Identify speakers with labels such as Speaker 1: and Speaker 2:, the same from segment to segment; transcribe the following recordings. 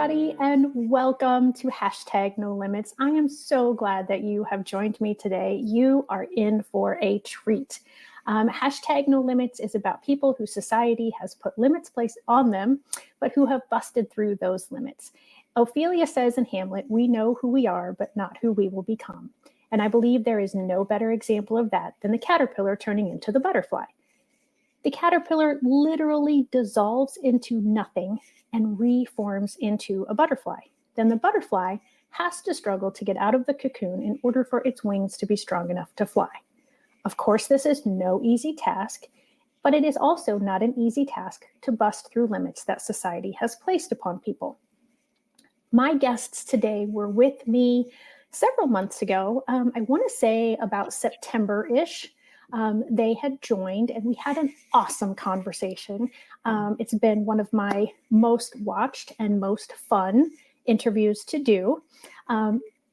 Speaker 1: everybody, and welcome to Hashtag No Limits. I am so glad that you have joined me today. You are in for a treat. Hashtag No Limits is about people whose society has put limits placed on them, but who have busted through those limits. Ophelia says in Hamlet, "We know who we are, but not who we will become." And I believe there is no better example of that than the caterpillar turning into the butterfly. The caterpillar literally dissolves into nothing and reforms into a butterfly. Then the butterfly has to struggle to get out of the cocoon in order for its wings to be strong enough to fly. Of course, this is no easy task, but it is also not an easy task to bust through limits that society has placed upon people. My guests today were with me several months ago. I want to say about September-ish. They had joined and we had an awesome conversation. It's been one of my most watched and most fun interviews to do.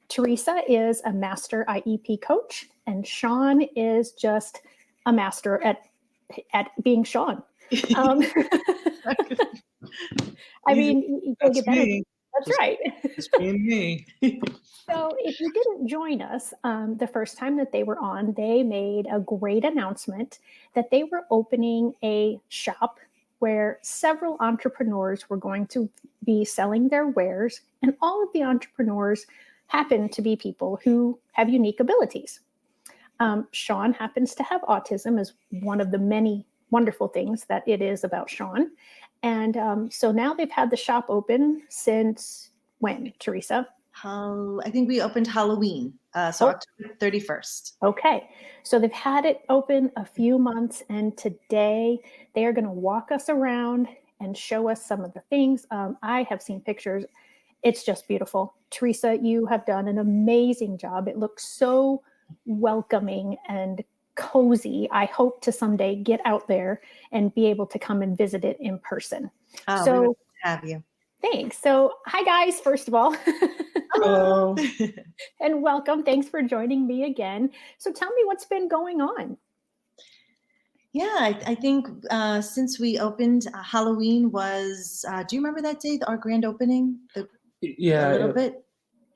Speaker 1: Theresa is a master IEP coach, and Sean is just a master at being Sean. I mean, you can't get better. That's right.
Speaker 2: It's being me.
Speaker 1: So if you didn't join us the first time that they were on, they made a great announcement that they were opening a shop where several entrepreneurs were going to be selling their wares, and all of the entrepreneurs happen to be people who have unique abilities. Sean happens to have autism as one of the many wonderful things that it is about Sean. And so now they've had the shop open since when, Theresa?
Speaker 3: I think we opened Halloween, so October 31st.
Speaker 1: Okay, so they've had it open a few months, and today they are going to walk us around and show us some of the things. I have seen pictures. It's just beautiful. Theresa, you have done an amazing job. It looks so welcoming and cozy. I hope to someday get out there and be able to come and visit it in person.
Speaker 3: Oh,
Speaker 1: so
Speaker 3: we would have you.
Speaker 1: Thanks. So, hi guys, first of all.
Speaker 2: Hello.
Speaker 1: And welcome. Thanks for joining me again. So tell me what's been going on.
Speaker 3: Yeah, I think since we opened, Halloween was, do you remember that day, our grand opening?
Speaker 2: Yeah.
Speaker 3: A little bit?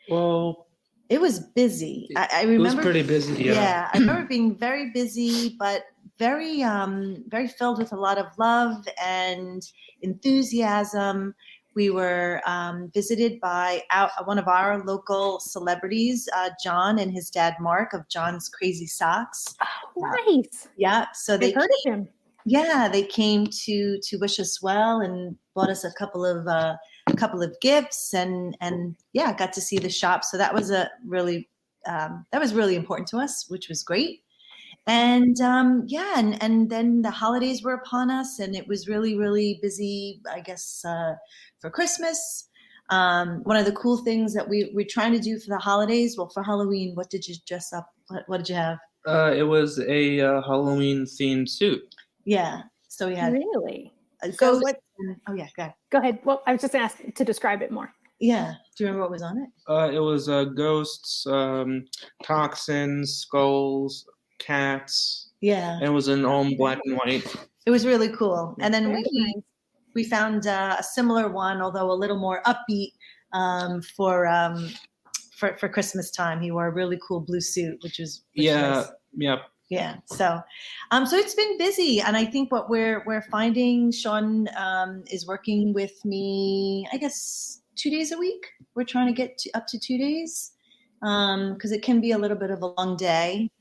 Speaker 2: Well,
Speaker 3: it was busy. I remember.
Speaker 2: It was pretty busy,
Speaker 3: Yeah, I remember being very busy, but very, very filled with a lot of love and enthusiasm. We were visited by one of our local celebrities, John and his dad, Mark, of John's Crazy Socks.
Speaker 1: Oh, nice.
Speaker 3: Yeah. So
Speaker 1: I've heard of him.
Speaker 3: Yeah, they came to wish us well and bought us a couple of gifts and yeah, got to see the shop. So that was really important to us, which was great. And yeah, and then the holidays were upon us, and it was really, really busy, I guess, for Christmas. One of the cool things that we're trying to do for the holidays, well, for Halloween, what did you dress up? What did you have?
Speaker 2: It was a Halloween themed suit.
Speaker 3: Yeah. So we had
Speaker 1: really
Speaker 3: a ghost. Oh yeah, go ahead.
Speaker 1: Go ahead. Well, I was just going to ask to describe it more.
Speaker 3: Yeah. Do you remember what was on it?
Speaker 2: It was ghosts, toxins, skulls, cats.
Speaker 3: Yeah.
Speaker 2: And it was in all black and white.
Speaker 3: It was really cool. And then
Speaker 1: Very nice.
Speaker 3: we found a similar one, although a little more upbeat, for Christmas time. He wore a really cool blue suit, which was nice.
Speaker 2: Yep.
Speaker 3: Yeah. So it's been busy, and I think what we're finding, Sean is working with me, I guess 2 days a week. We're trying to get up to 2 days because it can be a little bit of a long day.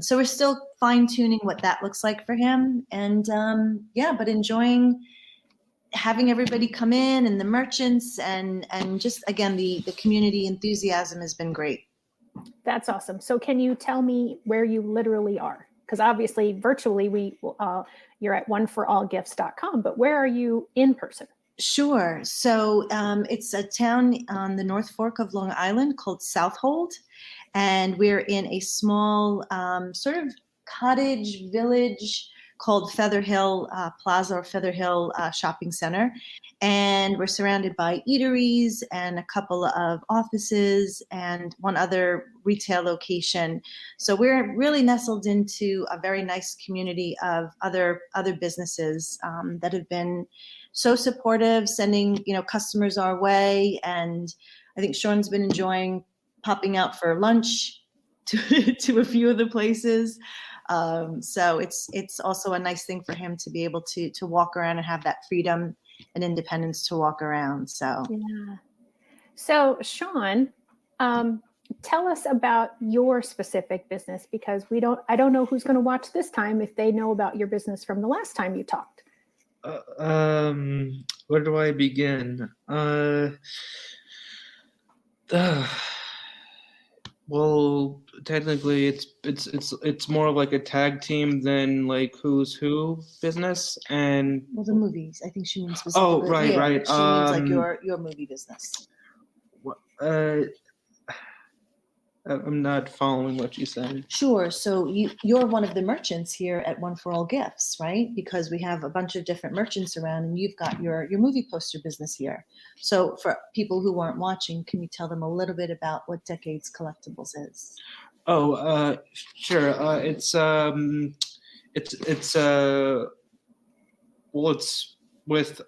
Speaker 3: So we're still fine tuning what that looks like for him, and but enjoying having everybody come in and the merchants and just again the community enthusiasm has been great.
Speaker 1: That's awesome. So can you tell me where you literally are? Because obviously virtually you're at oneforallgifts.com, but where are you in person?
Speaker 3: Sure. So it's a town on the North Fork of Long Island called Southold, and we're in a small sort of cottage village called Feather Hill Plaza or Feather Hill Shopping Center. And we're surrounded by eateries and a couple of offices and one other retail location. So we're really nestled into a very nice community of other businesses that have been so supportive, sending customers our way. And I think Sean's been enjoying popping out for lunch to a few of the places. So it's also a nice thing for him to be able to walk around and have that freedom and independence to walk around. So
Speaker 1: yeah. So Sean, tell us about your specific business, because I don't know who's going to watch this time if they know about your business from the last time you talked.
Speaker 2: Where do I begin? Well, technically, it's more like a tag team than like who's who business, and
Speaker 3: well, the movies. I think she means specifically.
Speaker 2: Oh, right,
Speaker 3: yeah,
Speaker 2: right.
Speaker 3: She means like your movie business.
Speaker 2: I'm not following what you said.
Speaker 3: Sure. So you're one of the merchants here at One for All Gifts, right? Because we have a bunch of different merchants around, and you've got your movie poster business here. So for people who weren't watching, can you tell them a little bit about what Decades Collectibles is?
Speaker 2: Oh, sure. It's with.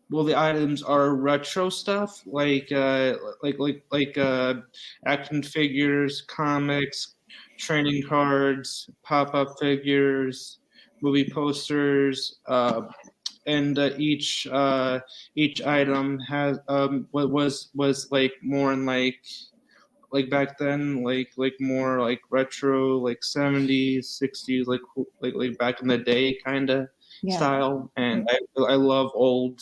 Speaker 2: Well, the items are retro stuff like action figures, comics, trading cards, pop-up figures, movie posters, and each item has was like more in like back then like more like retro, like 70s, 60s, like back in the day kind of style. And I love old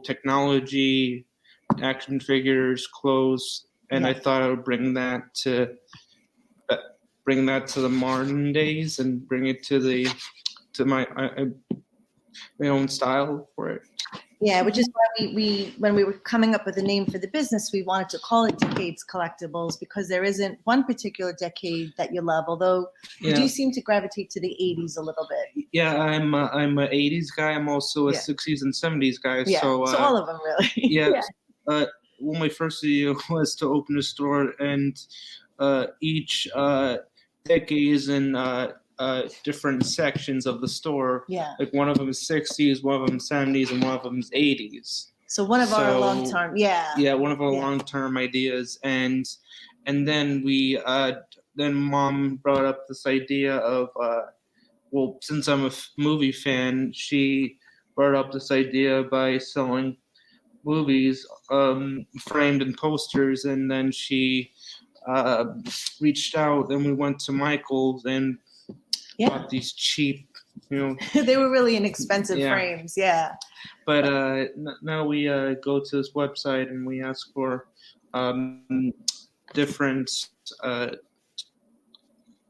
Speaker 2: technology, action figures, clothes, and I thought I would bring that to the modern days and bring it to my own style for it.
Speaker 3: Yeah, which is why we when we were coming up with a name for the business, we wanted to call it Decades Collectibles, because there isn't one particular decade that you love, although you do seem to gravitate to the 80s a little bit.
Speaker 2: Yeah, I'm an 80s guy. I'm also a 60s and 70s guy.
Speaker 3: Yeah, so all of them really.
Speaker 2: Yeah. Well, my first idea was to open a store, and each decade is in different sections of the store.
Speaker 3: Yeah.
Speaker 2: Like one of them is 60s, one of them is 70s, and one of them is 80s.
Speaker 3: So one of our long-term,
Speaker 2: one of our long-term ideas, and then then Mom brought up this idea of well, since I'm a movie fan, she brought up this idea by selling movies framed in posters, and then she reached out, and we went to Michael's and bought these cheap,
Speaker 3: they were really inexpensive frames,
Speaker 2: but now we go to this website and we ask for different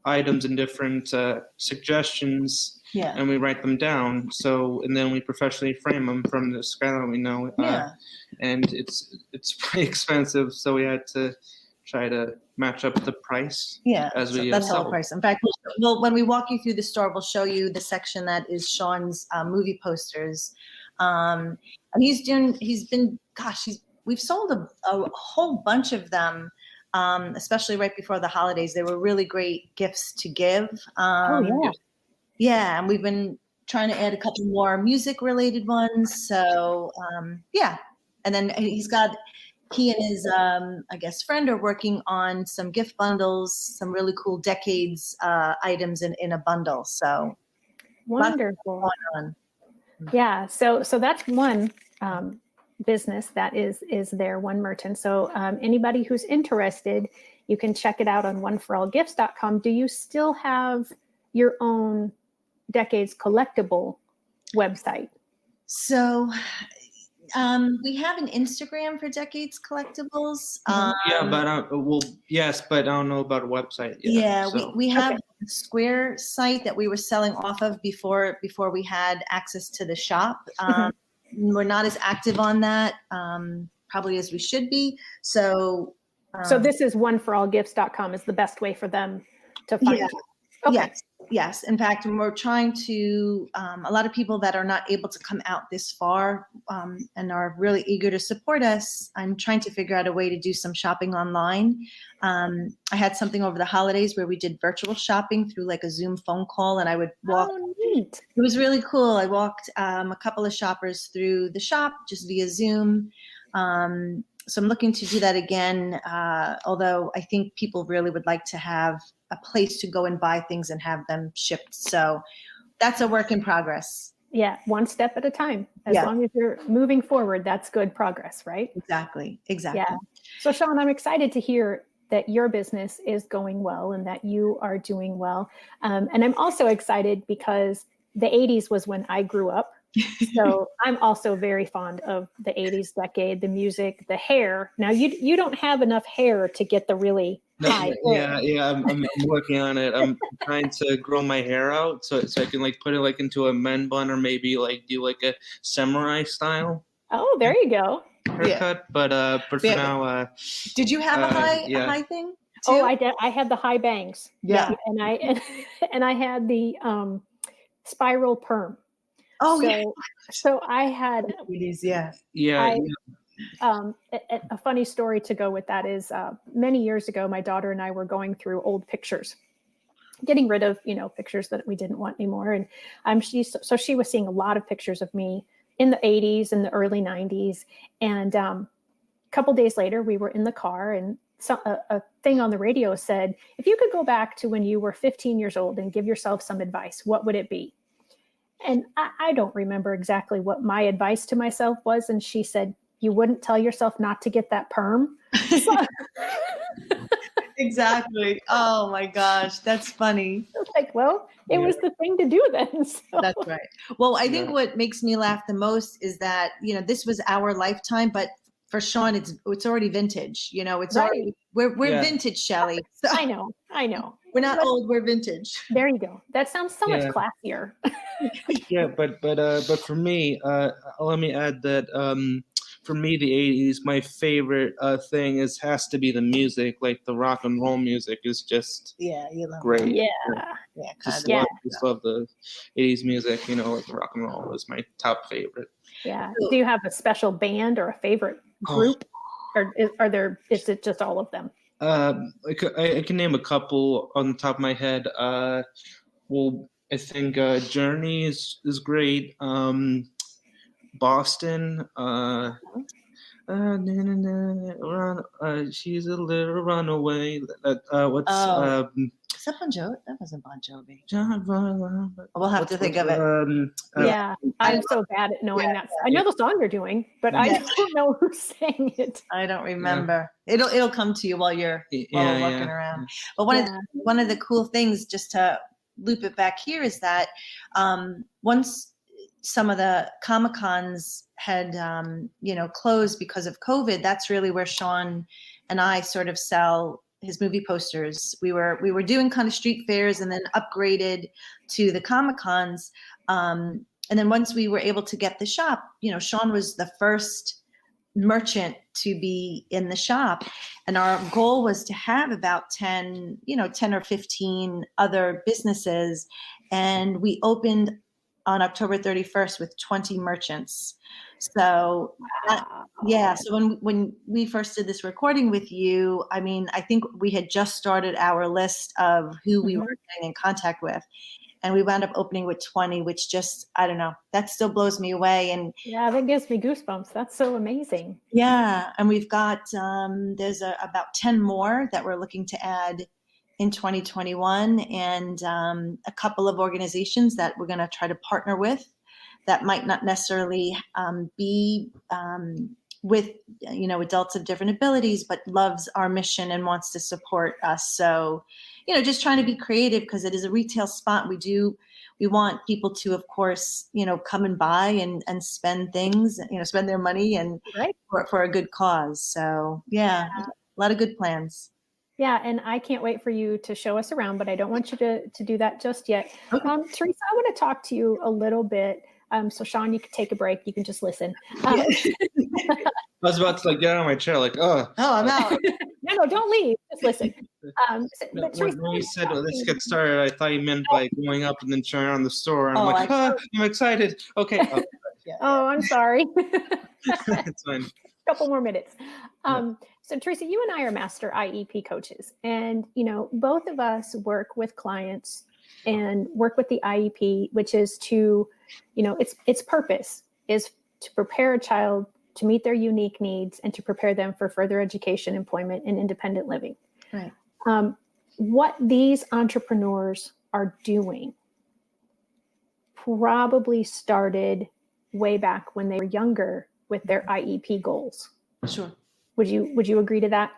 Speaker 2: items and different suggestions, and we write them down. And then we professionally frame them from the skyline we know. And it's pretty expensive, so we had to try to match up the price. As we
Speaker 3: that's
Speaker 2: sell.
Speaker 3: the price. In fact, when we walk you through the store, we'll show you the section that is Sean's movie posters, and we've sold a whole bunch of them. Especially right before the holidays. They were really great gifts to give. And we've been trying to add a couple more music-related ones. So, and then he and his, I guess, friend are working on some gift bundles, some really cool Decades items in a bundle. So
Speaker 1: wonderful.
Speaker 3: Going on.
Speaker 1: Yeah, so that's one business that is there, one merchant. So anybody who's interested, you can check it out on oneforallgifts.com. Do you still have your own Decades Collectible website?
Speaker 3: So we have an Instagram for Decades Collectibles.
Speaker 2: Yes, but I don't know about a website yet.
Speaker 3: We have a Square site that we were selling off of before we had access to the shop. We're not as active on that probably as we should be. So
Speaker 1: this is oneforallgifts.com is the best way for them to find you. Okay.
Speaker 3: Yes. In fact, we're trying to, a lot of people that are not able to come out this far and are really eager to support us, I'm trying to figure out a way to do some shopping online. I had something over the holidays where we did virtual shopping through like a Zoom phone call, and I would walk.
Speaker 1: Oh, neat.
Speaker 3: It was really cool. I walked a couple of shoppers through the shop just via Zoom. So I'm looking to do that again, although I think people really would like to have a place to go and buy things and have them shipped. So that's a work in progress.
Speaker 1: Yeah, one step at a time. As long as you're moving forward, that's good progress, right?
Speaker 3: Exactly.
Speaker 1: Yeah. So Sean, I'm excited to hear that your business is going well and that you are doing well. And I'm also excited because the 80s was when I grew up. So I'm also very fond of the 80s decade, the music, the hair. Now you don't have enough hair to get the really high.
Speaker 2: I'm working on it. I'm trying to grow my hair out so I can like put it like into a men bun or maybe like do like a samurai style.
Speaker 1: Oh, there you go.
Speaker 2: Haircut, but for now,
Speaker 3: did you have a high thing too?
Speaker 1: Oh, I had the high bangs.
Speaker 3: Yeah.
Speaker 1: And I had the spiral perm.
Speaker 3: Oh,
Speaker 1: so I had a funny story to go with that is many years ago, my daughter and I were going through old pictures, getting rid of, pictures that we didn't want anymore. And she was seeing a lot of pictures of me in the 80s and the early 90s. And a couple days later, we were in the car and a thing on the radio said, if you could go back to when you were 15 years old and give yourself some advice, what would it be? And I don't remember exactly what my advice to myself was. And she said, you wouldn't tell yourself not to get that perm.
Speaker 3: Exactly. Oh my gosh. That's funny.
Speaker 1: Like, well, it was the thing to do then. So.
Speaker 3: That's right. Well, I think what makes me laugh the most is that, this was our lifetime, but for Sean, it's already vintage. It's
Speaker 1: right.
Speaker 3: already, we're vintage, Shelley. So
Speaker 1: I know.
Speaker 3: We're not old, we're vintage.
Speaker 1: There you go. That sounds so much classier.
Speaker 2: But for me, let me add that for me, the 80s, my favorite thing has to be the music. Like the rock and roll music is just
Speaker 3: you love
Speaker 2: great.
Speaker 3: It.
Speaker 2: Just love the 80s music. Like rock and roll is my top favorite.
Speaker 1: Yeah. Do you have a special band or a favorite group, or is it just all of them?
Speaker 2: I can name a couple on the top of my head. Well, I think Journey is great. Boston. She's a little runaway.
Speaker 3: Is that Bon Jovi? That wasn't Bon Jovi. We'll have to think of it.
Speaker 1: I'm so bad at knowing that. I know the song you're doing, but I don't know who sang it.
Speaker 3: I don't remember. It'll come to you while you're walking around. But one of the cool things, just to loop it back here, is that once some of the Comic-Cons had closed because of COVID, that's really where Sean and I sort of sell his movie posters. We were doing kind of street fairs and then upgraded to the Comic-Cons. And then once we were able to get the shop, Sean was the first merchant to be in the shop. And our goal was to have about 10 or 15 other businesses. And we opened on October 31st with 20 merchants. So so when we first did this recording with you, I think we had just started our list of who we were getting in contact with, and we wound up opening with 20, which just, I don't know, that still blows me away. And
Speaker 1: that gives me goosebumps. That's so amazing.
Speaker 3: And we've got there's about 10 more that we're looking to add in 2021, and a couple of organizations that we're going to try to partner with that might not necessarily be with adults of different abilities, but loves our mission and wants to support us. So just trying to be creative, because it is a retail spot. We want people to, of course, come and buy and spend things, spend their money and for a good cause. So a lot of good plans.
Speaker 1: Yeah, and I can't wait for you to show us around, but I don't want you to do that just yet.
Speaker 3: Okay.
Speaker 1: Theresa, I want to talk to you a little bit. So Sean, you can take a break. You can just listen.
Speaker 2: I was about to get out of my chair, like,
Speaker 3: I'm out.
Speaker 1: No, don't leave. Just listen. But Teresa,
Speaker 2: When you said, let's get started, I thought you meant by going up and then showing around the store. And I'm like, I'm excited. Okay.
Speaker 1: Oh, I'm sorry.
Speaker 2: It's fine.
Speaker 1: Couple more minutes. So Teresa, you and I are master IEP coaches, and both of us work with clients and work with the IEP, which is to, its purpose is to prepare a child to meet their unique needs and to prepare them for further education, employment, and independent living.
Speaker 3: Right.
Speaker 1: What these entrepreneurs are doing probably started way back when they were younger with their IEP goals.
Speaker 3: Sure.
Speaker 1: Would you agree to that?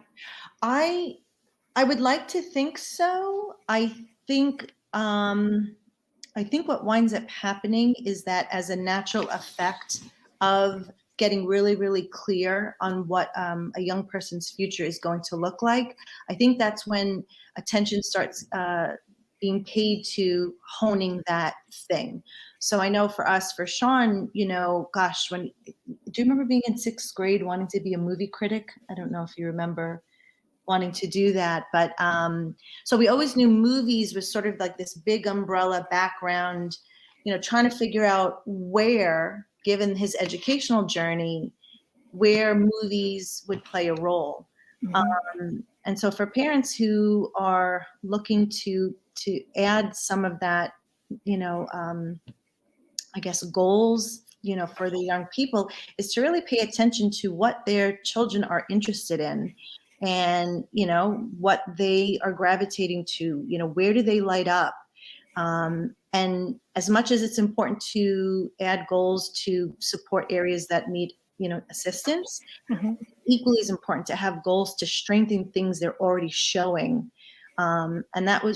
Speaker 3: I would like to think so. I think what winds up happening is that as a natural effect of getting really, really clear on what a young person's future is going to look like, I think that's when attention starts being paid to honing that thing. So I know for us, for Sean, do you remember being in 6th grade wanting to be a movie critic? I don't know if you remember wanting to do that, but so we always knew movies was sort of like this big umbrella background, trying to figure out where, given his educational journey, where movies would play a role. Mm-hmm. And so for parents who are looking to add some of that, I guess goals, for the young people, is to really pay attention to what their children are interested in and, what they are gravitating to, where do they light up? And as much as it's important to add goals to support areas that need, assistance, mm-hmm. equally as important to have goals to strengthen things they're already showing. And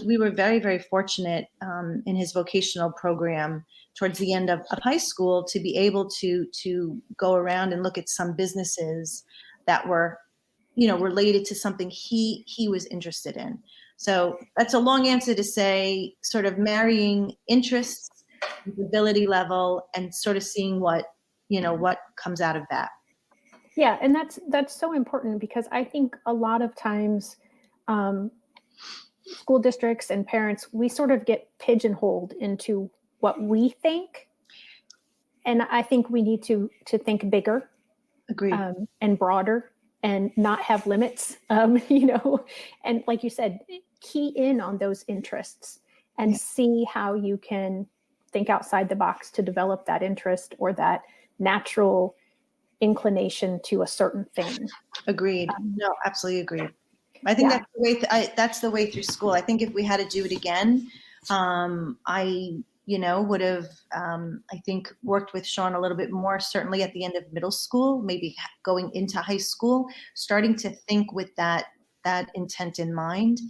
Speaker 3: we were very, very fortunate in his vocational program towards the end of high school to be able to go around and look at some businesses that were, related to something he was interested in. So that's a long answer to say sort of marrying interests, ability level, and sort of seeing what comes out of that.
Speaker 1: Yeah, and that's so important because I think a lot of times school districts and parents, we sort of get pigeonholed into what we think. And I think we need to think bigger.
Speaker 3: Agreed.
Speaker 1: And broader and not have limits, and like you said, key in on those interests and see how you can think outside the box to develop that interest or that natural inclination to a certain thing.
Speaker 3: Agreed. No, absolutely agreed. I think that's the way. That's the way through school. I think if we had to do it again, I would have, I think, worked with Sean a little bit more, certainly at the end of middle school, maybe going into high school, starting to think with that intent in mind.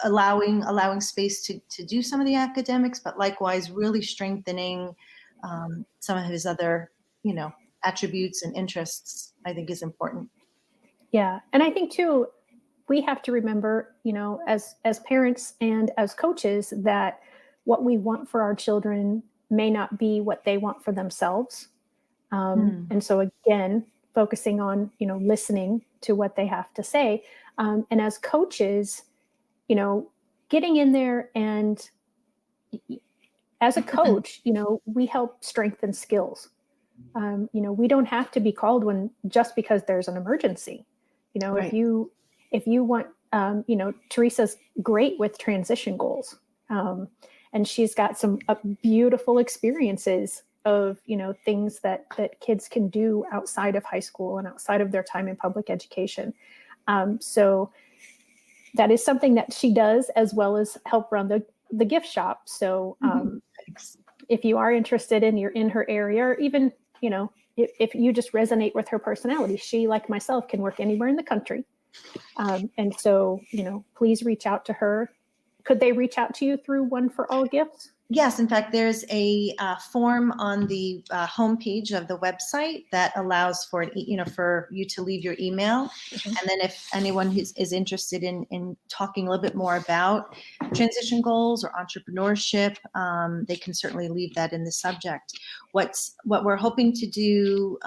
Speaker 3: Allowing space to do some of the academics, but likewise really strengthening some of his other, attributes and interests, I think is important.
Speaker 1: Yeah. And I think too, we have to remember, as parents and as coaches, that what we want for our children may not be what they want for themselves. And so again, focusing on, listening to what they have to say. And as coaches, getting in there and as a coach, we help strengthen skills. We don't have to be called just because there's an emergency. Right. If you want, Teresa's great with transition goals. And she's got some beautiful experiences of, things that kids can do outside of high school and outside of their time in public education. So that is something that she does, as well as help run the gift shop. So if you are interested and you're in her area, or even, if you just resonate with her personality, she, like myself, can work anywhere in the country. And so, please reach out to her. Could they reach out to you through One for All Gifts?
Speaker 3: Yes. In fact, there's a form on the homepage of the website that allows for for you to leave your email. Mm-hmm. And then if anyone is interested in talking a little bit more about transition goals or entrepreneurship, they can certainly leave that in the subject. What we're hoping to do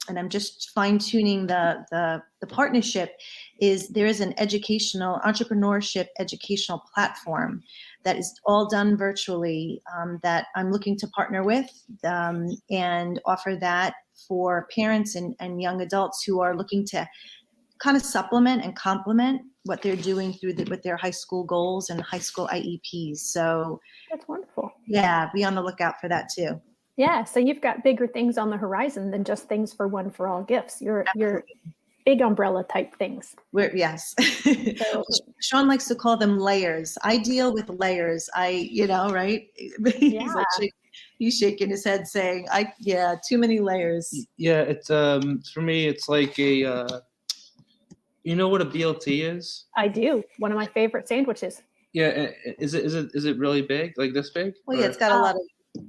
Speaker 3: and I'm just fine tuning the partnership, is there is an educational entrepreneurship educational platform that is all done virtually, that I'm looking to partner with, and offer that for parents and young adults who are looking to kind of supplement and complement what they're doing with their high school goals and high school IEPs. So
Speaker 1: That's wonderful.
Speaker 3: yeah, be on the lookout for that too.
Speaker 1: Yeah, so you've got bigger things on the horizon than just things for one for all gifts. You're big umbrella type things.
Speaker 3: Yes.
Speaker 1: So,
Speaker 3: Sean likes to call them layers. I deal with layers. Right?
Speaker 1: Yeah.
Speaker 3: He's shaking his head saying, too many layers.
Speaker 2: Yeah, it's for me, it's like a you know what a BLT is?
Speaker 1: I do. One of my favorite sandwiches.
Speaker 2: Yeah, is it really big, like this big?
Speaker 3: Well, yeah, it's got a lot of.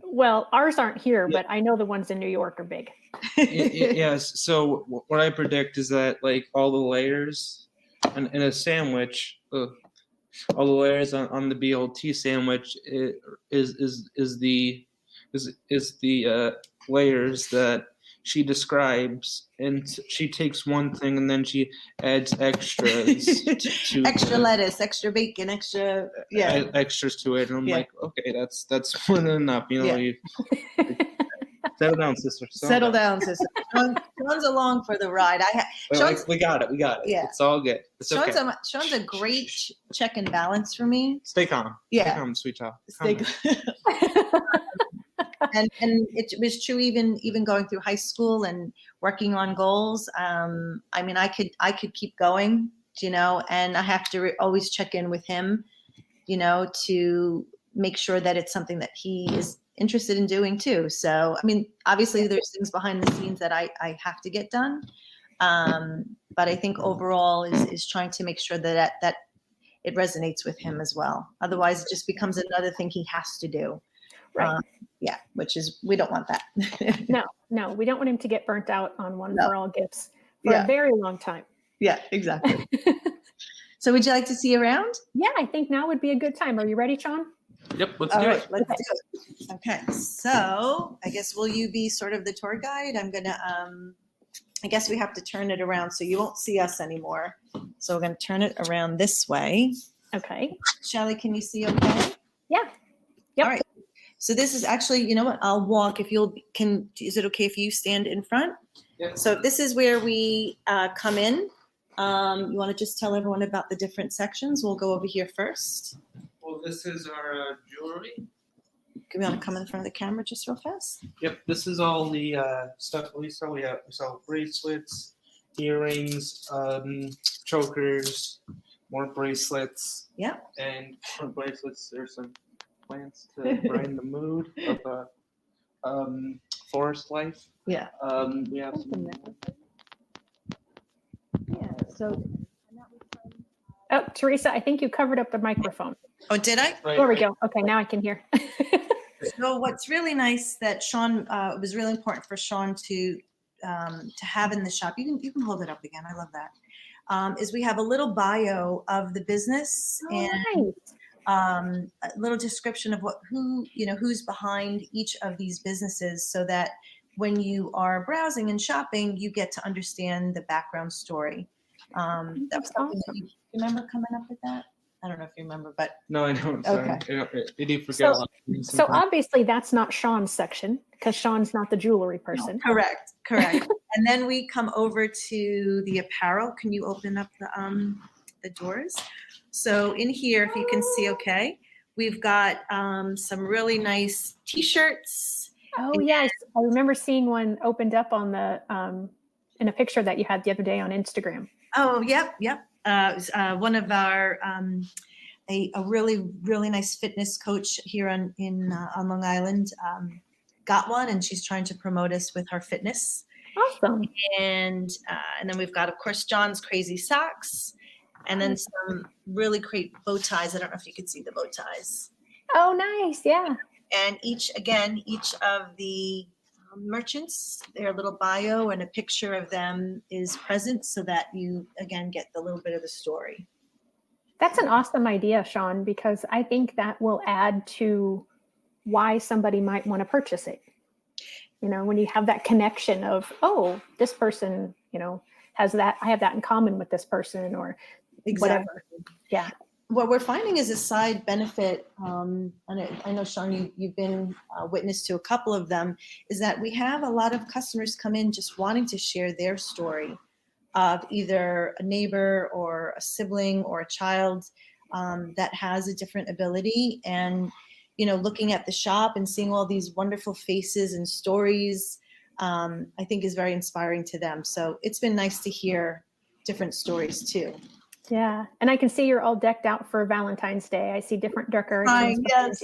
Speaker 1: Well, ours aren't here,
Speaker 2: Yeah.
Speaker 1: but I know the ones in New York are big.
Speaker 2: Yes. So what I predict is that like all the layers in a sandwich, all the layers on the BLT sandwich is the layers that she describes, and she takes one thing and then she adds extras to
Speaker 3: extra lettuce, extra bacon, extra
Speaker 2: extras to it, and I'm
Speaker 3: Yeah.
Speaker 2: like, okay, that's more than enough, you know.
Speaker 3: Yeah.
Speaker 2: Settle down, sister.
Speaker 3: Settle down, sister. Sean's along for the ride.
Speaker 2: We got it.
Speaker 3: Yeah.
Speaker 2: It's all good. It's okay.
Speaker 3: Sean's a great check and balance for me.
Speaker 2: Stay calm.
Speaker 3: Yeah.
Speaker 2: Stay calm, sweet child.
Speaker 3: Stay and it was true even going through high school and working on goals. I mean, I could keep going, and I have to always check in with him, to make sure that it's something that he is interested in doing too. So, I mean, obviously there's things behind the scenes that I have to get done. But I think overall is trying to make sure that it resonates with him as well. Otherwise it just becomes another thing he has to do.
Speaker 1: Right.
Speaker 3: Which is, we don't want that.
Speaker 1: No, we don't want him to get burnt out on one for all gifts for
Speaker 3: Yeah.
Speaker 1: a very long time.
Speaker 3: Yeah, exactly. So would you like to see around?
Speaker 1: Yeah, I think now would be a good time. Are you ready, Sean?
Speaker 2: Yep, let's
Speaker 3: All
Speaker 2: do
Speaker 3: right,
Speaker 2: it.
Speaker 3: let's do it. Okay, so I guess will you be sort of the tour guide? I'm gonna, I guess we have to turn it around so you won't see us anymore. So we're gonna turn it around this way.
Speaker 1: Okay.
Speaker 3: Shelly, can you see okay?
Speaker 1: Yeah. Yep.
Speaker 3: All right. So this is actually, you know what? I'll walk is it okay if you stand in front?
Speaker 2: Yeah.
Speaker 3: So this is where we come in. You want to just tell everyone about the different sections? We'll go over here first.
Speaker 2: Well, this is our jewelry.
Speaker 3: Do we want to come in front of the camera just real fast?
Speaker 2: Yep, this is all the stuff we sell. We sell bracelets, earrings, chokers, more bracelets.
Speaker 3: Yep.
Speaker 2: And more bracelets. There's some plants to brighten the mood of forest life.
Speaker 3: Yeah.
Speaker 2: We have some.
Speaker 3: Yeah. So.
Speaker 1: Oh, Theresa, I think you covered up the microphone.
Speaker 3: Oh, did I?
Speaker 2: Right,
Speaker 1: There we go. Okay, now I can hear.
Speaker 3: So what's really nice that Sean, it was really important for Sean to have in the shop. You can hold it up again. I love that. Is we have a little bio of the business and
Speaker 1: Nice.
Speaker 3: a little description of who's behind each of these businesses, so that when you are browsing and shopping, you get to understand the background story. That was something that you remember coming up with that? I don't know if you remember, but
Speaker 2: No, I don't. Sorry.
Speaker 3: Okay.
Speaker 2: I do forget a lot of things
Speaker 1: So
Speaker 2: sometimes.
Speaker 1: obviously that's not Sean's section because Sean's not the jewelry person.
Speaker 3: correct. And then we come over to the apparel. Can you open up the doors? So in here, if you can see, okay, we've got some really nice T-shirts.
Speaker 1: Oh yes, I remember seeing one opened up on the in a picture that you had the other day on Instagram.
Speaker 3: Oh, yep. It was, one of our a really, really nice fitness coach here on Long Island got one, and she's trying to promote us with her fitness.
Speaker 1: Awesome.
Speaker 3: And then we've got, of course, John's crazy socks, and then some really great bow ties. I don't know if you could see the bow ties.
Speaker 1: Oh, nice. Yeah.
Speaker 3: And each of the merchants, their little bio and a picture of them is present, so that you again get the little bit of the story.
Speaker 1: That's an awesome idea, Sean, because I think that will add to why somebody might want to purchase it. when you have that connection of, oh, this person, has that, I have that in common with this person, or whatever. Yeah.
Speaker 3: What we're finding is a side benefit, and I know, Sean, you've been witness to a couple of them, is that we have a lot of customers come in just wanting to share their story of either a neighbor or a sibling or a child that has a different ability. And, looking at the shop and seeing all these wonderful faces and stories, I think is very inspiring to them. So it's been nice to hear different stories too.
Speaker 1: Yeah, and I can see you're all decked out for Valentine's Day. I see different decorations.
Speaker 3: Yes,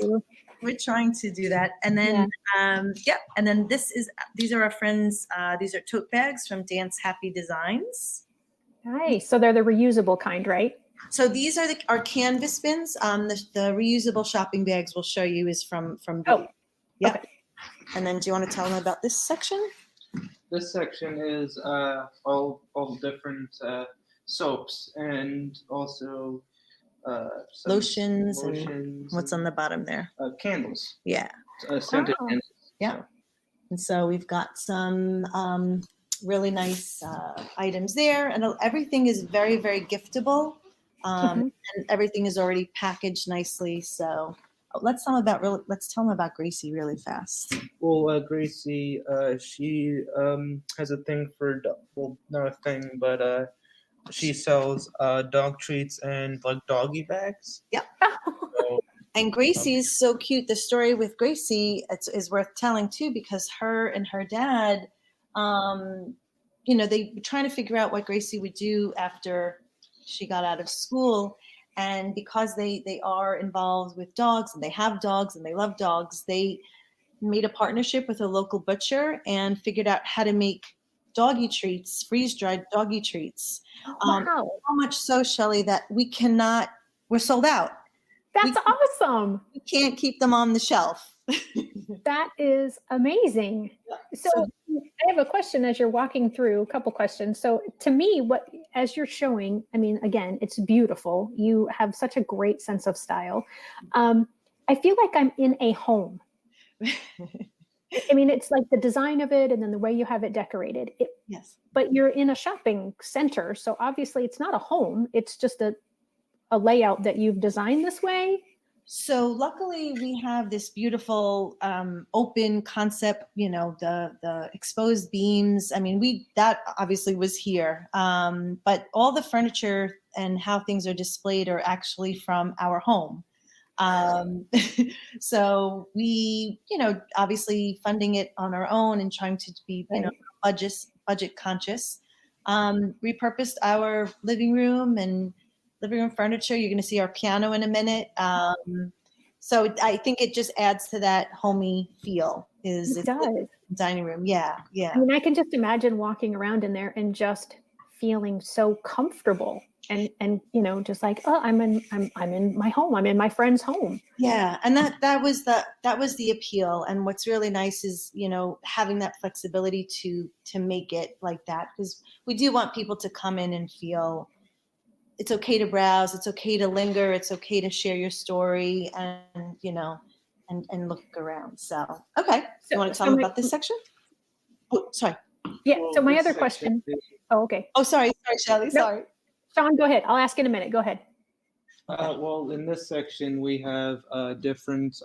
Speaker 3: we're trying to do that. And then, and then these are our friends. These are tote bags from Dance Happy Designs.
Speaker 1: Nice. So they're the reusable kind, right?
Speaker 3: So these are our canvas bins. The reusable shopping bags we'll show you is from.
Speaker 1: Oh,
Speaker 3: yep.
Speaker 1: Okay.
Speaker 3: And then, do you want to tell them about this section?
Speaker 2: This section is all different soaps and also
Speaker 3: lotions and what's on the bottom there?
Speaker 2: Candles.
Speaker 3: Yeah.
Speaker 2: Scented candles.
Speaker 3: Yeah.
Speaker 2: So.
Speaker 3: And so we've got some really nice items there, and everything is very, very giftable, and everything is already packaged nicely. So let's tell them about Gracie really fast.
Speaker 2: Well, Gracie, she has a thing for not a thing, but she sells dog treats and like doggy bags.
Speaker 3: Yep. So, and Gracie's so cute. The story with Gracie is worth telling too, because her and her dad, they were trying to figure out what Gracie would do after she got out of school. And because they are involved with dogs and they have dogs and they love dogs, they made a partnership with a local butcher and figured out how to make doggy treats, freeze-dried doggy treats.
Speaker 1: Wow.
Speaker 3: So much so, Shelley, that we're sold out.
Speaker 1: That's awesome.
Speaker 3: We can't keep them on the shelf.
Speaker 1: That is amazing. So I have a question as you're walking through, a couple questions. So to me, as you're showing, I mean, again, it's beautiful. You have such a great sense of style. I feel like I'm in a home. I mean, it's like the design of it and then the way you have it decorated.
Speaker 3: Yes.
Speaker 1: But you're in a shopping center. So obviously it's not a home. It's just a layout that you've designed this way.
Speaker 3: So luckily we have this beautiful open concept, the exposed beams. I mean, that obviously was here, but all the furniture and how things are displayed are actually from our home. So we, obviously funding it on our own and trying to be, budget conscious, repurposed our living room furniture. You're going to see our piano in a minute. So I think it just adds to that homey feel. It does. Dining room. Yeah. Yeah.
Speaker 1: I mean, I can just imagine walking around in there and just feeling so comfortable. And just like, oh, I'm in my home. I'm in my friend's home.
Speaker 3: Yeah, and that was the appeal. And what's really nice is having that flexibility to make it like that, because we do want people to come in and feel it's okay to browse, it's okay to linger, it's okay to share your story, and and look around. So okay, you want to tell me about this section? Oh, sorry.
Speaker 1: Yeah. So my other question. Oh, okay.
Speaker 3: Oh, sorry, Shelley.
Speaker 1: No.
Speaker 3: Sorry.
Speaker 1: Sean, go ahead. I'll ask in a minute. Go ahead.
Speaker 2: Well, in this section, we have different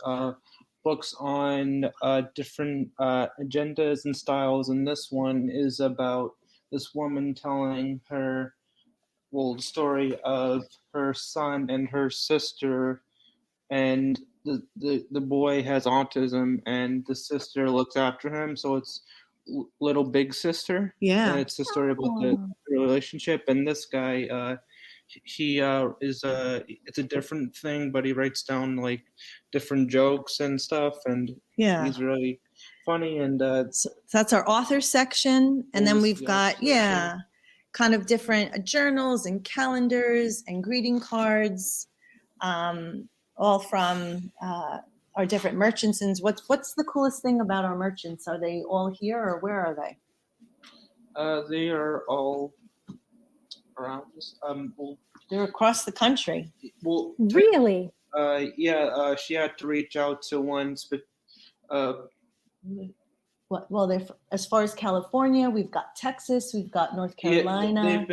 Speaker 2: books on different agendas and styles. And this one is about this woman telling the story of her son and her sister. And the boy has autism and the sister looks after him. So it's Little Big Sister.
Speaker 3: Yeah.
Speaker 2: And it's the story about the relationship. And this guy, he it's a different thing, but he writes down like different jokes and stuff. And he's really funny. And
Speaker 3: so that's our author section. And then we've got, kind of different journals and calendars and greeting cards, all from our different merchants. And what's the coolest thing about our merchants? Are they all here, or where are they?
Speaker 2: They are all around us.
Speaker 3: They're across the country.
Speaker 2: Well,
Speaker 1: really?
Speaker 2: She had to reach out to one,
Speaker 3: Well, as far as California, we've got Texas, we've got North Carolina.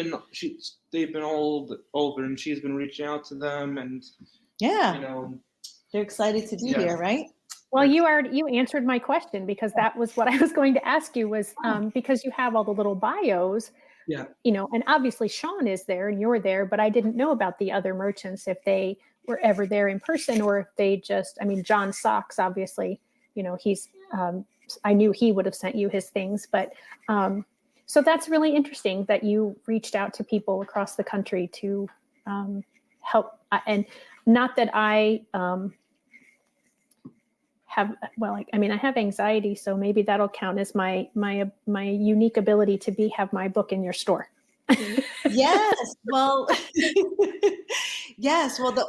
Speaker 2: They've been all over, and she's been reaching out to them, and
Speaker 3: they're excited to be here, right?
Speaker 1: Well, you answered my question, because that was what I was going to ask you, was because you have all the little bios.
Speaker 2: Yeah.
Speaker 1: And obviously Sean is there and you're there, but I didn't know about the other merchants, if they were ever there in person, or if they just, John Socks, obviously, he's, I knew he would have sent you his things, but, so that's really interesting that you reached out to people across the country to, help. And not that I, I have anxiety, so maybe that'll count as my unique ability to have my book in your store.
Speaker 3: Yes. Well, yes. Well, the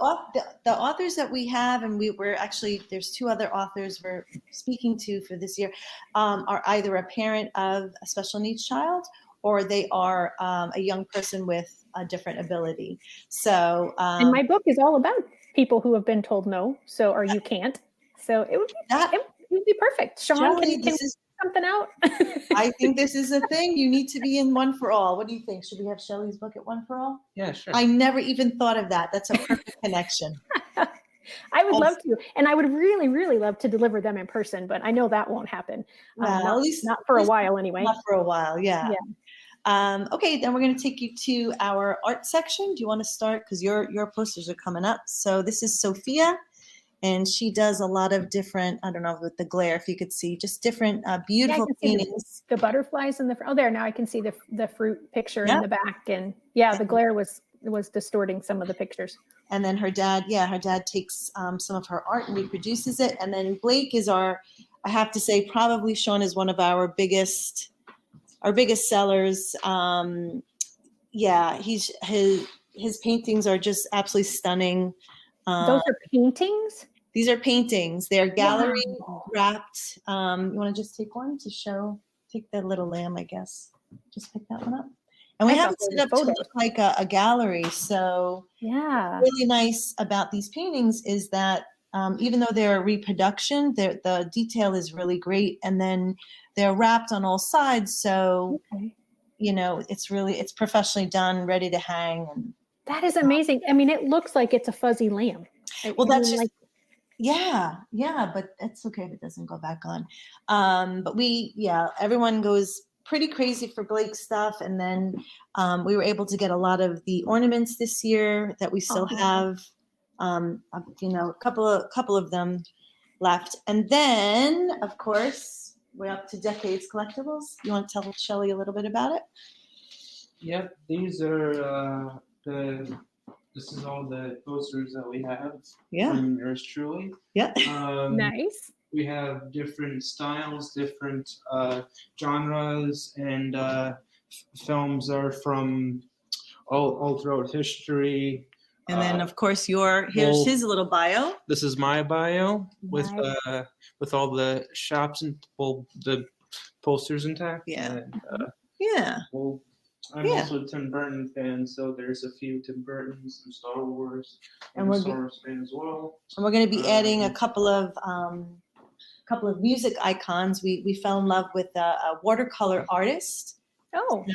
Speaker 3: authors that we have, and we're actually, there's 2 other authors we're speaking to for this year, are either a parent of a special needs child, or they are a young person with a different ability. So,
Speaker 1: and my book is all about people who have been told no, or you can't. So it would be perfect. Sean,
Speaker 3: Shelley,
Speaker 1: can something out?
Speaker 3: I think this is a thing. You need to be in One for All. What do you think? Should we have Shelley's book at One for All?
Speaker 2: Yeah, sure.
Speaker 3: I never even thought of that. That's a perfect connection.
Speaker 1: I would love to. And I would really, really love to deliver them in person, but I know that won't happen.
Speaker 3: Well, at least
Speaker 1: not for a while anyway.
Speaker 3: Not for a while, yeah. Okay, then we're going to take you to our art section. Do you want to start? Because your posters are coming up. So this is Sophia. And she does a lot of different, I don't know, with the glare, if you could see, just different beautiful paintings.
Speaker 1: The butterflies in the front. Oh, there, now I can see the fruit picture in the back. And the glare was distorting some of the pictures.
Speaker 3: And then her dad takes some of her art and reproduces it. And then Blake is I have to say, probably Sean is one of our biggest sellers. His paintings are just absolutely stunning.
Speaker 1: Those are paintings?
Speaker 3: These are paintings. They're gallery wrapped. You want to just take one to show? Take the little lamb, I guess. Just pick that one up. And we have it set up to look like a gallery. So what's really nice about these paintings is that even though they're a reproduction, the detail is really great. And then they're wrapped on all sides. So, it's professionally done, ready to hang. And
Speaker 1: that is amazing. It looks like it's a fuzzy lamb.
Speaker 3: Well, that's just, but it's okay if it doesn't go back on. But everyone goes pretty crazy for Blake's stuff. And then we were able to get a lot of the ornaments this year that we still have, a couple of them left. And then, of course, we're up to Decades Collectibles. You want to tell Shelley a little bit about it?
Speaker 2: Yep, these are this is all the posters that we have from yours truly.
Speaker 3: Yeah.
Speaker 1: Nice.
Speaker 2: We have different styles, different genres, and films are from all throughout history.
Speaker 3: And then, of course, here's his little bio.
Speaker 2: This is my bio with all the shops and the posters intact.
Speaker 3: Yeah.
Speaker 2: And, I'm also a Tim Burton fan, so there's a few Tim Burtons, some Star Wars, and a Star Wars fan as well. And
Speaker 3: we're going to be adding a couple of music icons. We fell in love with a watercolor artist.
Speaker 1: Oh.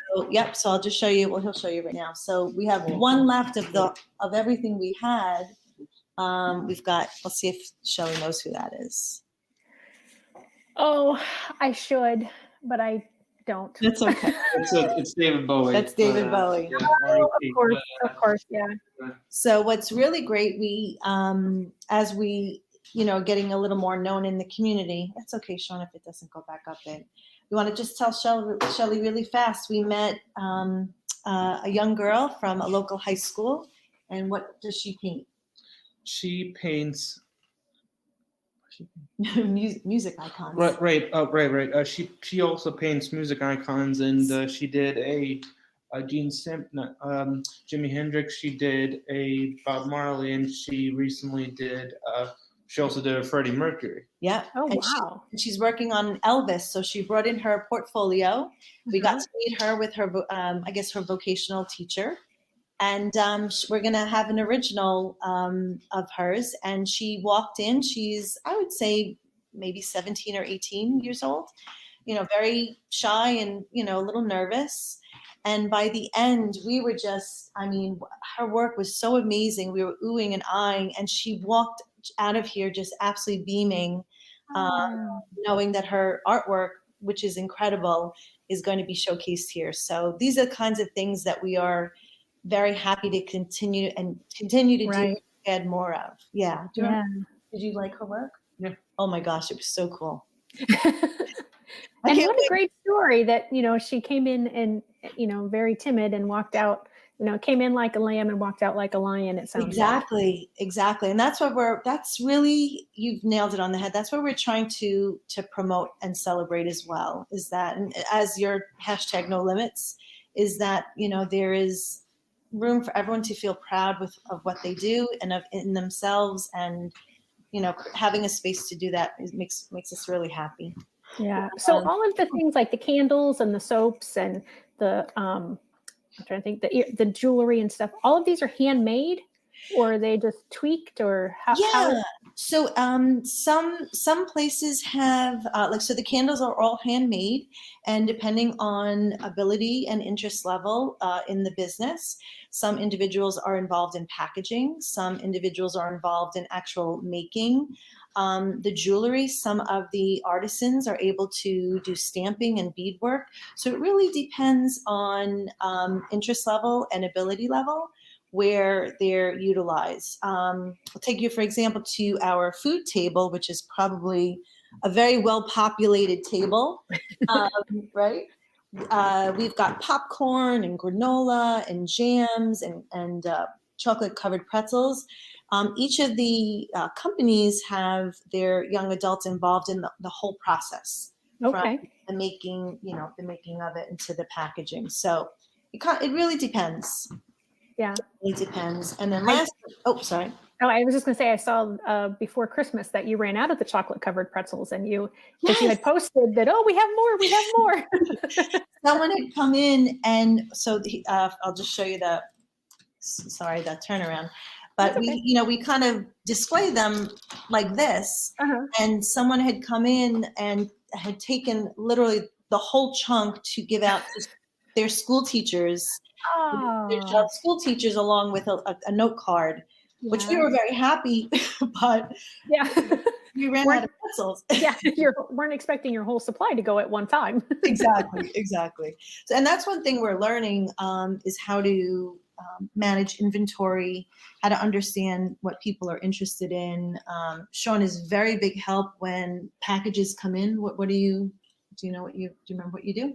Speaker 3: So I'll just show you. Well, he'll show you right now. So we have one left of everything we had. We've got. Let's see if Shelley knows who that is.
Speaker 1: Oh, I should, but I don't.
Speaker 3: That's okay.
Speaker 2: It's David Bowie.
Speaker 3: That's David Bowie.
Speaker 1: Of course, yeah.
Speaker 3: So what's really great, we as we getting a little more known in the community. That's okay, Sean, if it doesn't go back up there. We want to just tell Shelley really fast. We met a young girl from a local high school, and what does she paint?
Speaker 2: She paints.
Speaker 3: Music icons.
Speaker 2: Right. She also paints music icons, and she did a Jimi Hendrix. She did a Bob Marley, and she recently did. She also did a Freddie Mercury.
Speaker 3: Yeah.
Speaker 1: Oh, wow.
Speaker 3: She's working on Elvis, so she brought in her portfolio. We got to meet her with her, her vocational teacher. And we're going to have an original of hers. And she walked in. She's, I would say, maybe 17 or 18 years old. very shy and, a little nervous. And by the end, we were just, her work was so amazing. We were oohing and eyeing, and she walked out of here just absolutely beaming, knowing that her artwork, which is incredible, is going to be showcased here. So these are the kinds of things that we are very happy to continue to do, add more of. Yeah. Did you like her work?
Speaker 2: Yeah.
Speaker 3: Oh my gosh, it was so cool.
Speaker 1: And what a great story that, she came in and, very timid and walked out, came in like a lamb and walked out like a lion, it sounds
Speaker 3: Exactly. And that's really, you've nailed it on the head. That's what we're trying to promote and celebrate as well, is that, and as your hashtag no limits, is that, there is room for everyone to feel proud of what they do and in themselves, and, having a space to do that makes us really happy.
Speaker 1: Yeah. So all of the things like the candles and the soaps and the I'm trying to think, the jewelry and stuff, all of these are handmade, or are they just tweaked, or how?
Speaker 3: So some places have so the candles are all handmade, and depending on ability and interest level in the business, some individuals are involved in packaging, some individuals are involved in actual making. The jewelry, some of the artisans are able to do stamping and beadwork. So it really depends on interest level and ability level where they're utilized. I'll take you, for example, to our food table, which is probably a very well-populated table, right? We've got popcorn and granola and jams and chocolate-covered pretzels. Each of the companies have their young adults involved in the whole process, from the making, the making of it into the packaging. So it really depends.
Speaker 1: Yeah,
Speaker 3: it depends. And then sorry.
Speaker 1: Oh, I was just going to say, I saw before Christmas that you ran out of the chocolate-covered pretzels, and you had posted that, we have more.
Speaker 3: Someone had come in, and so I'll just show you that turnaround. But we kind of display them like this, and someone had come in and had taken literally the whole chunk to give out to their school teachers. Their school teachers, along with a note card, which we were very happy, but we ran out of pretzels.
Speaker 1: You weren't expecting your whole supply to go at one time.
Speaker 3: Exactly. So, and that's one thing we're learning is how to manage inventory, how to understand what people are interested in. Sean is very big help when packages come in. Do you remember what you do?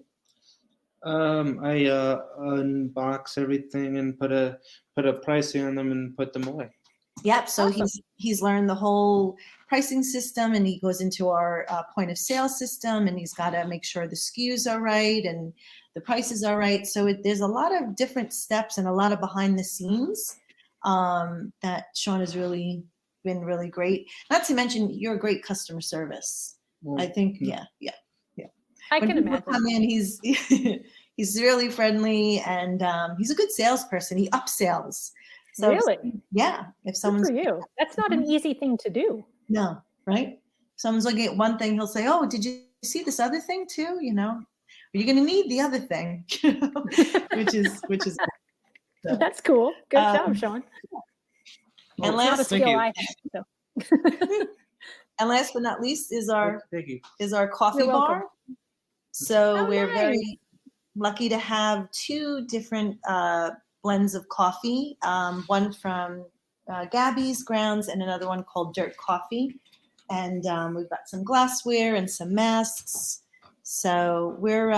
Speaker 2: I unbox everything and put a pricing on them and put them away.
Speaker 3: Yep. So awesome. He's learned the whole pricing system, and he goes into our point of sale system, and he's got to make sure the SKUs are right and the prices are right. So there's a lot of different steps and a lot of behind the scenes that Sean has really been really great. Not to mention, you're a great customer service. Well, I think, yeah.
Speaker 1: I can imagine.
Speaker 3: Come in, he's really friendly, and he's a good salesperson. He upsells. So
Speaker 1: really?
Speaker 3: If someone's
Speaker 1: good for you, that's not an easy thing to do.
Speaker 3: No, right? Someone's looking at one thing, he'll say, "Oh, did you see this other thing too?" Are you going to need the other thing? which is. So.
Speaker 1: That's cool. Good job, Sean.
Speaker 3: And
Speaker 1: last, not a skill I have. So.
Speaker 3: And last but not least is our coffee bar. So we're very lucky to have two different blends of coffee, one from Gabby's Grounds and another one called Dirt Coffee. And we've got some glassware and some masks. So we're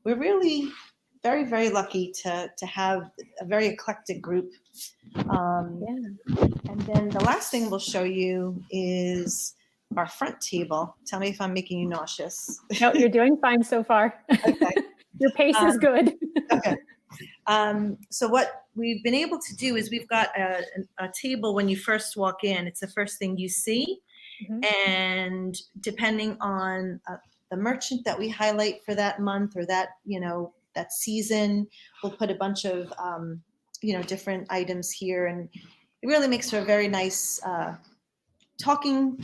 Speaker 3: really very, very lucky to have a very eclectic group. And then the last thing we'll show you is our front table. Tell me if I'm making you nauseous.
Speaker 1: No, you're doing fine so far.
Speaker 3: Okay.
Speaker 1: Your pace is good.
Speaker 3: Okay. So what we've been able to do is we've got a table when you first walk in. It's the first thing you see. Mm-hmm. And depending on the merchant that we highlight for that month or that season, we'll put a bunch of, different items here. And it really makes for a very nice talking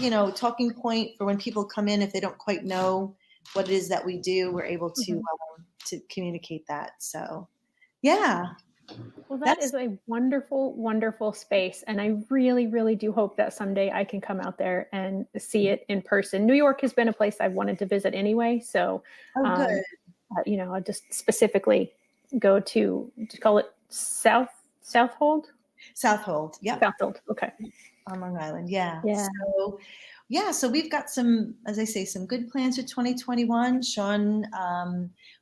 Speaker 3: point for when people come in if they don't quite know what it is that we do, we're able to communicate that. So, yeah.
Speaker 1: Well, that is a wonderful, wonderful space. And I really, really do hope that someday I can come out there and see it in person. New York has been a place I've wanted to visit anyway. So,
Speaker 3: Good.
Speaker 1: I just specifically go to call it Southold?
Speaker 3: Southold. Yep.
Speaker 1: Southold. Okay.
Speaker 3: On Long Island. Yeah.
Speaker 1: Yeah.
Speaker 3: So we've got some, as I say, some good plans for 2021. Sean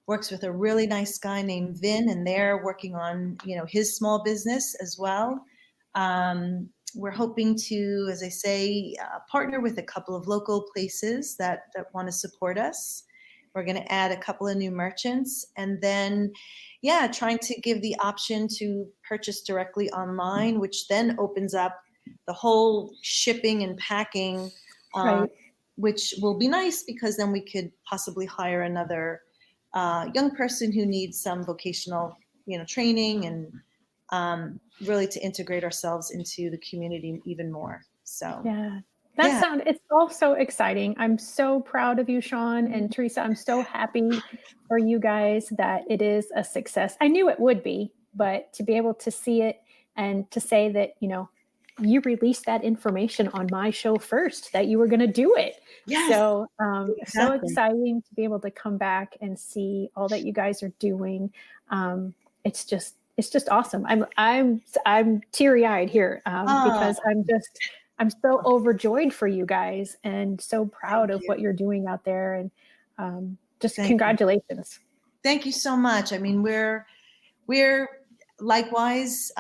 Speaker 3: works with a really nice guy named Vin, and they're working on, his small business as well. We're hoping to, as I say, partner with a couple of local places that want to support us. We're going to add a couple of new merchants, and then, trying to give the option to purchase directly online, which then opens up the whole shipping and packing,
Speaker 1: Right.
Speaker 3: which will be nice because then we could possibly hire another young person who needs some vocational, training, and really to integrate ourselves into the community even more. So
Speaker 1: it's all so exciting. I'm so proud of you, Sean and Theresa. I'm so happy for you guys that it is a success. I knew it would be, but to be able to see it and to say that, you released that information on my show first, that you were going to do it.
Speaker 3: Yes,
Speaker 1: so so
Speaker 3: exactly.
Speaker 1: exciting to be able to come back and see all that you guys are doing. It's just awesome. I'm teary-eyed here because I'm so overjoyed for you guys and so proud of what you're doing out there, and just congratulations.
Speaker 3: Thank you so much. I mean, we're likewise.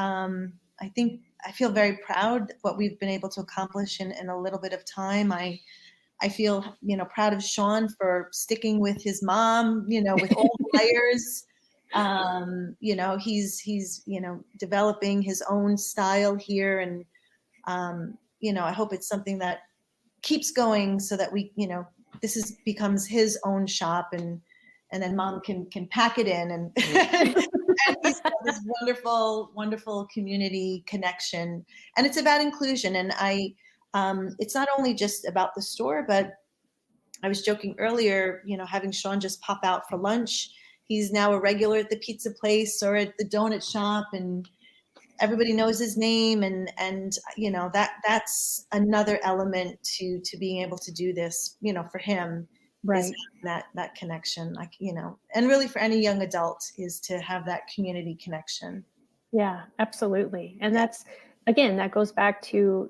Speaker 3: I feel very proud of what we've been able to accomplish in a little bit of time. I feel, proud of Sean for sticking with his mom, with all the layers. He's developing his own style here, and I hope it's something that keeps going so that we, this becomes his own shop, and then mom can pack it in, and and he's got this wonderful, wonderful community connection. And it's about inclusion. And it's not only just about the store, but I was joking earlier, having Sean just pop out for lunch. He's now a regular at the pizza place or at the donut shop, and everybody knows his name. And that's another element to being able to do this, for him.
Speaker 1: Right.
Speaker 3: That connection, and really for any young adult, is to have that community connection.
Speaker 1: Yeah, absolutely. And that's, again, that goes back to,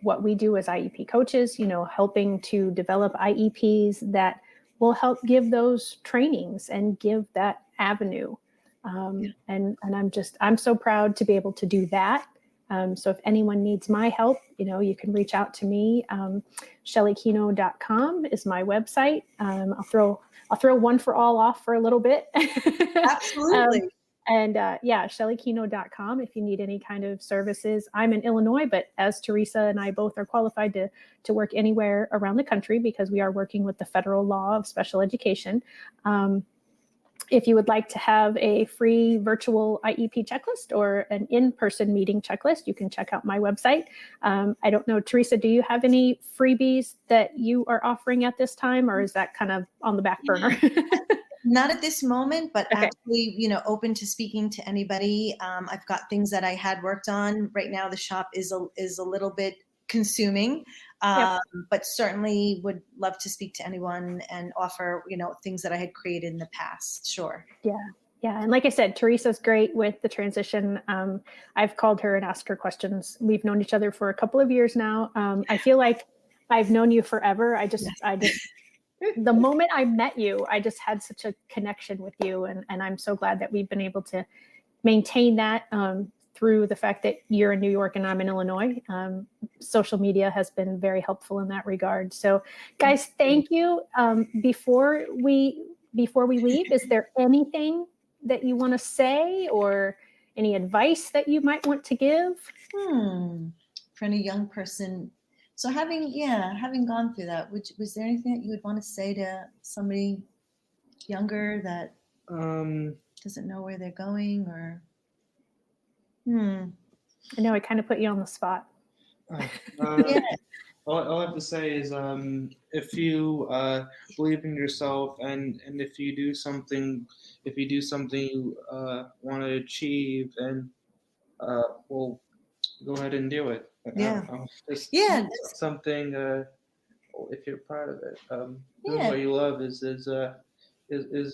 Speaker 1: what we do as IEP coaches, helping to develop IEPs that will help give those trainings and give that avenue. And I'm so proud to be able to do that. So if anyone needs my help, you can reach out to me. ShellyKino.com is my website. I'll throw one for all off for a little bit.
Speaker 3: Absolutely.
Speaker 1: ShellyKino.com if you need any kind of services. I'm in Illinois, but as Theresa and I both are qualified to work anywhere around the country because we are working with the federal law of special education. If you would like to have a free virtual IEP checklist or an in-person meeting checklist, you can check out my website. I don't know, Theresa, do you have any freebies that you are offering at this time, or is that kind of on the back burner?
Speaker 3: Not at this moment, but actually, open to speaking to anybody. I've got things that I had worked on. Right now, the shop is a little bit consuming, but certainly would love to speak to anyone and offer, things that I had created in the past. Sure.
Speaker 1: Yeah. And like I said, Theresa's great with the transition. I've called her and asked her questions. We've known each other for a couple of years now. I feel like I've known you forever. I just the moment I met you, I just had such a connection with you. And I'm so glad that we've been able to maintain that through the fact that you're in New York and I'm in Illinois. Social media has been very helpful in that regard. So guys, thank you. Before we leave, is there anything that you want to say or any advice that you might want to give?
Speaker 3: For any young person. So having gone through that, was there anything that you would want to say to somebody younger that doesn't know where they're going, or?
Speaker 1: I know I kind of put you on the spot.
Speaker 2: all I have to say is, if you believe in yourself, and if you do something, you want to achieve, and well, go ahead and do it.
Speaker 3: Yeah.
Speaker 2: Just
Speaker 3: Yeah.
Speaker 2: something. If you're proud of it, doing
Speaker 3: Yeah.
Speaker 2: what you love is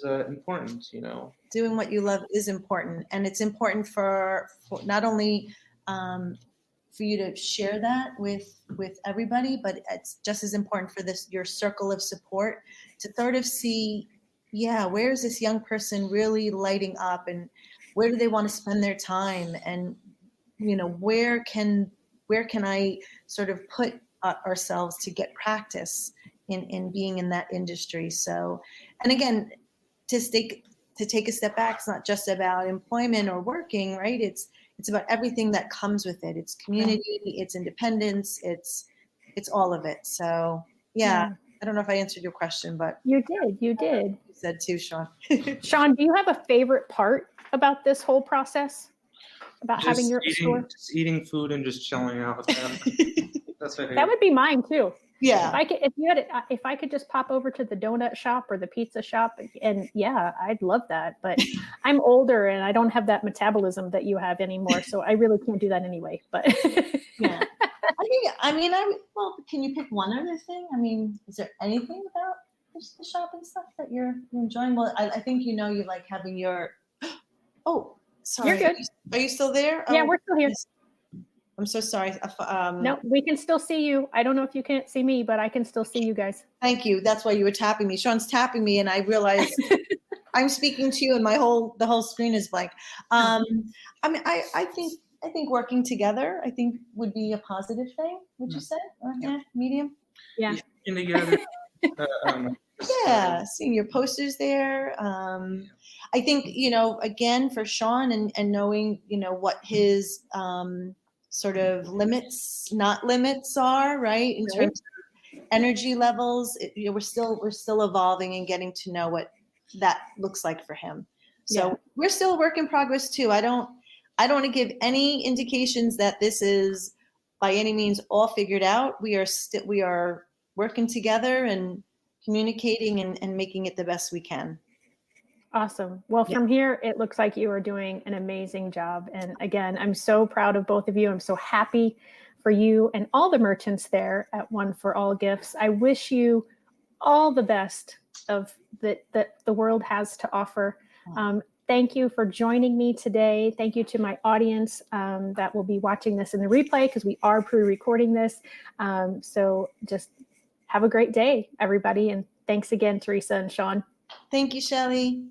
Speaker 2: important. You know.
Speaker 3: Doing what you love is important, and it's important for not only for you to share that with everybody, but it's just as important for your circle of support to sort of see, yeah, where is this young person really lighting up, and where do they want to spend their time, and where can I sort of put ourselves to get practice in being in that industry. So, and again, to take a step back, it's not just about employment or working, right? It's about everything that comes with it. It's community, it's independence, it's all of it. So yeah. I don't know if I answered your question, but
Speaker 1: you did. You
Speaker 3: said too, Sean.
Speaker 1: Sean, do you have a favorite part about this whole process? About having your store?
Speaker 2: Just eating food and just chilling out. That's my favorite.
Speaker 1: That would be mine too.
Speaker 3: Yeah.
Speaker 1: If I could just pop over to the donut shop or the pizza shop, and yeah, I'd love that. But I'm older and I don't have that metabolism that you have anymore, so I really can't do that anyway. But
Speaker 3: yeah, well, can you pick one other thing? I mean, is there anything about the shop and stuff that you're enjoying? Well, I think you like having your. Oh, sorry.
Speaker 1: You're good.
Speaker 3: Are you still there?
Speaker 1: Yeah, we're still here.
Speaker 3: I'm so sorry.
Speaker 1: No, we can still see you. I don't know if you can't see me, but I can still see you guys.
Speaker 3: Thank you. That's why you were tapping me. Sean's tapping me, and I realized I'm speaking to you, and the whole screen is blank. I mean, I think working together, would be a positive thing. Would you say? Medium.
Speaker 1: Yeah.
Speaker 2: Working together.
Speaker 3: Yeah, seeing your posters there. I think again for Sean and knowing what his sort of not limits are, right? In terms of energy levels, we're still evolving and getting to know what that looks like for him. So we're still a work in progress too. I don't want to give any indications that this is by any means all figured out. We are working together and communicating and making it the best we can.
Speaker 1: Awesome. Well, from here, it looks like you are doing an amazing job. And again, I'm so proud of both of you. I'm so happy for you and all the merchants there at One for All Gifts. I wish you all the best of that the world has to offer. Thank you for joining me today. Thank you to my audience that will be watching this in the replay, because we are pre-recording this. So just have a great day, everybody. And thanks again, Theresa and Sean.
Speaker 3: Thank you, Shelley.